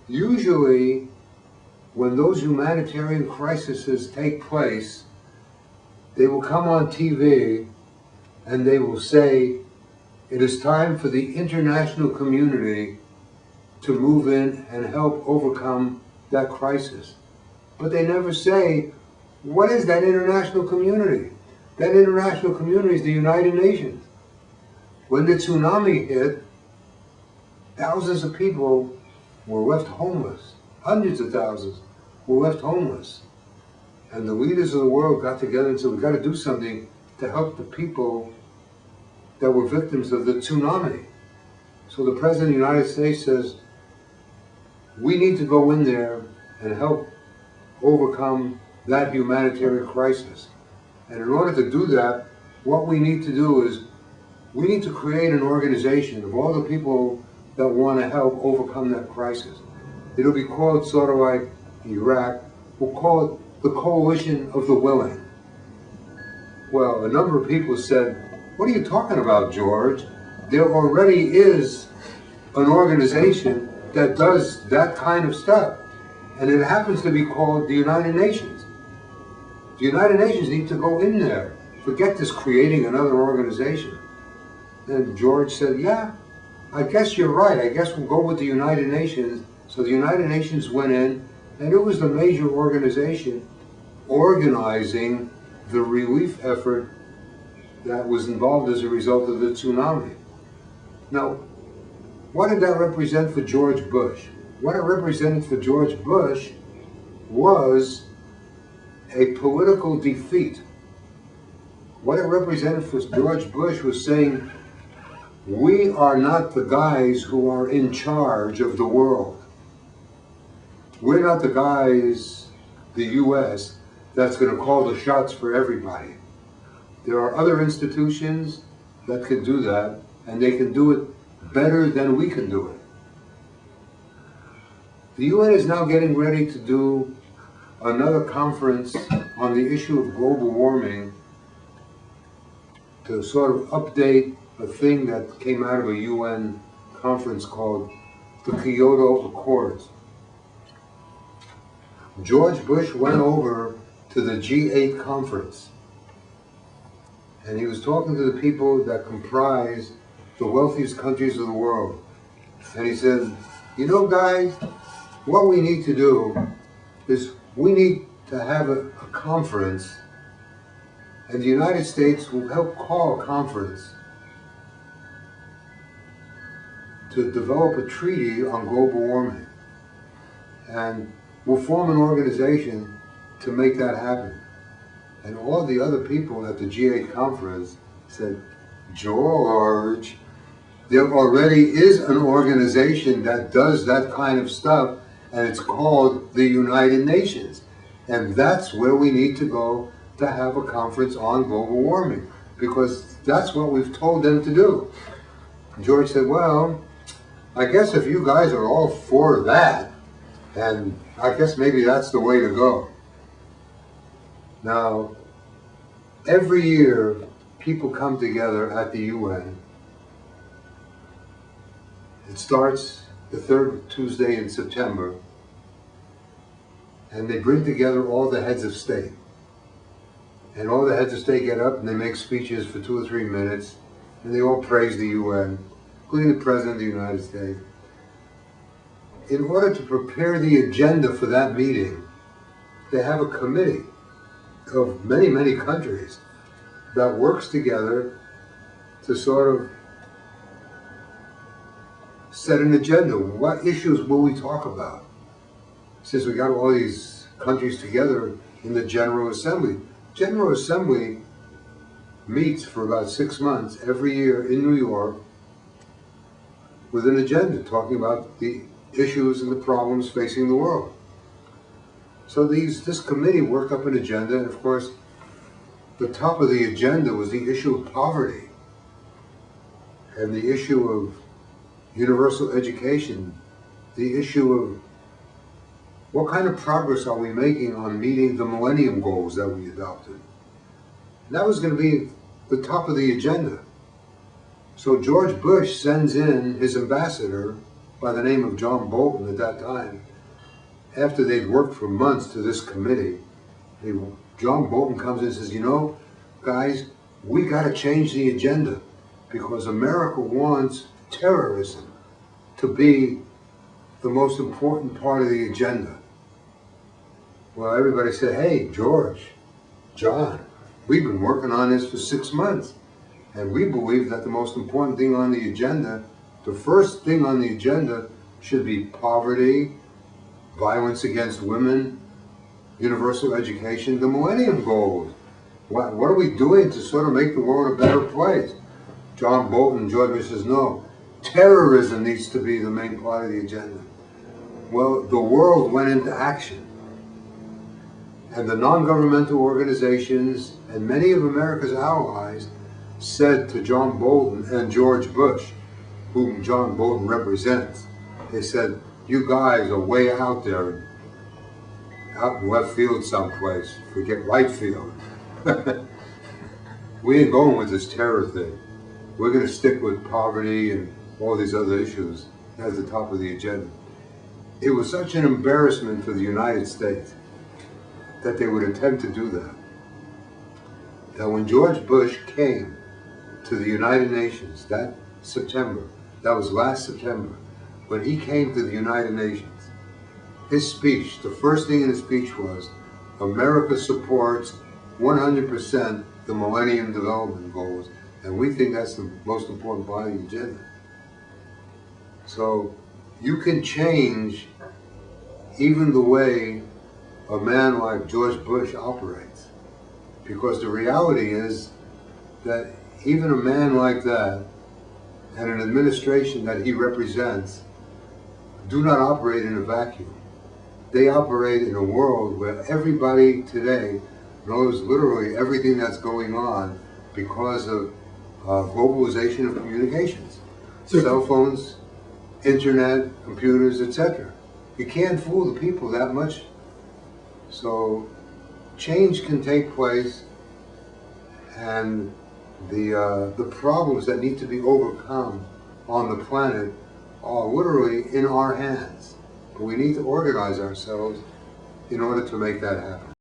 Usually, when those humanitarian crises take place, they will come on TV and they will say, it is time for the international community to move in and help overcome that crisis. But they never say, what is that international community? That international community is the United Nations. When the tsunami hit, thousands of people were left homeless. Hundreds of thousands were left homeless. And the leaders of the world got together and said, we've got to do something to help the people that were victims of the tsunami. So the President of the United States says, we need to go in there and help overcome that humanitarian crisis. And in order to do that, what we need to do is, we need to create an organization of all the people that want to help overcome that crisis. It'll be called sort of like Iraq, we'll call it the Coalition of the Willing. Well, a number of people said, what are you talking about, George? There already is an organization that does that kind of stuff. And it happens to be called the United Nations. The United Nations need to go in there. Forget this creating another organization. And George said, yeah, I guess you're right. I guess we'll go with the United Nations. So the United Nations went in, and it was the major organization organizing the relief effort that was involved as a result of the tsunami. Now, what did that represent for George Bush? What it represented for George Bush was a political defeat. What it represented for George Bush was saying, we are not the guys who are in charge of the world. We're not the guys, the US, that's going to call the shots for everybody. There are other institutions that can do that, and they can do it better than we can do it. The UN is now getting ready to do another conference on the issue of global warming to sort of update a thing that came out of a UN conference called the Kyoto Accords. George Bush went over to the G8 conference, and he was talking to the people that comprise the wealthiest countries of the world. And he said, you know, guys, what we need to do is we need to have a conference, and the United States will help call a conference to develop a treaty on global warming. And we'll form an organization to make that happen. And all the other people at the G8 conference said, George, there already is an organization that does that kind of stuff, and it's called the United Nations. And that's where we need to go to have a conference on global warming, because that's what we've told them to do. George said, well, I guess if you guys are all for that, and I guess maybe that's the way to go. Now, every year, people come together at the UN. It starts the third Tuesday in September, and they bring together all the heads of state. And all the heads of state get up and they make speeches for 2 or 3 minutes, and they all praise the UN, including the President of the United States. In order to prepare the agenda for that meeting, they have a committee of many, many countries that works together to sort of set an agenda. What issues will we talk about? Since we got all these countries together in the General Assembly. General Assembly meets for about 6 months every year in New York with an agenda talking about the issues and the problems facing the world. So this committee worked up an agenda, and of course, the top of the agenda was the issue of poverty and the issue of universal education, the issue of what kind of progress are we making on meeting the Millennium goals that we adopted. And that was going to be the top of the agenda. So George Bush sends in his ambassador by the name of John Bolton at that time, after they'd worked for months to this committee, John Bolton comes in and says, you know, guys, we got to change the agenda because America wants terrorism to be the most important part of the agenda. Well, everybody said, hey, George, John, we've been working on this for 6 months, and we believe that the most important thing on the agenda, the first thing on the agenda should be poverty, violence against women, universal education, the Millennium Goals. What are we doing to sort of make the world a better place? John Bolton and George Bush says, no, terrorism needs to be the main part of the agenda. Well, the world went into action. And the non-governmental organizations and many of America's allies said to John Bolton and George Bush, whom John Bolton represents, they said, you guys are way out there, out in left field someplace, forget right field. We ain't going with this terror thing. We're going to stick with poverty and all these other issues as the top of the agenda. It was such an embarrassment for the United States that they would attempt to do that. That when George Bush came to the United Nations that September, that was last September, when he came to the United Nations, his speech, the first thing in his speech was, America supports 100% the Millennium Development Goals, and we think that's the most important part of the agenda. So you can change even the way a man like George Bush operates, because the reality is that even a man like that and an administration that he represents do not operate in a vacuum. They operate in a world where everybody today knows literally everything that's going on because of globalization of communications. So, cell phones, internet, computers, etc. You can't fool the people that much. So change can take place, and the problems that need to be overcome on the planet are literally in our hands. But we need to organize ourselves in order to make that happen.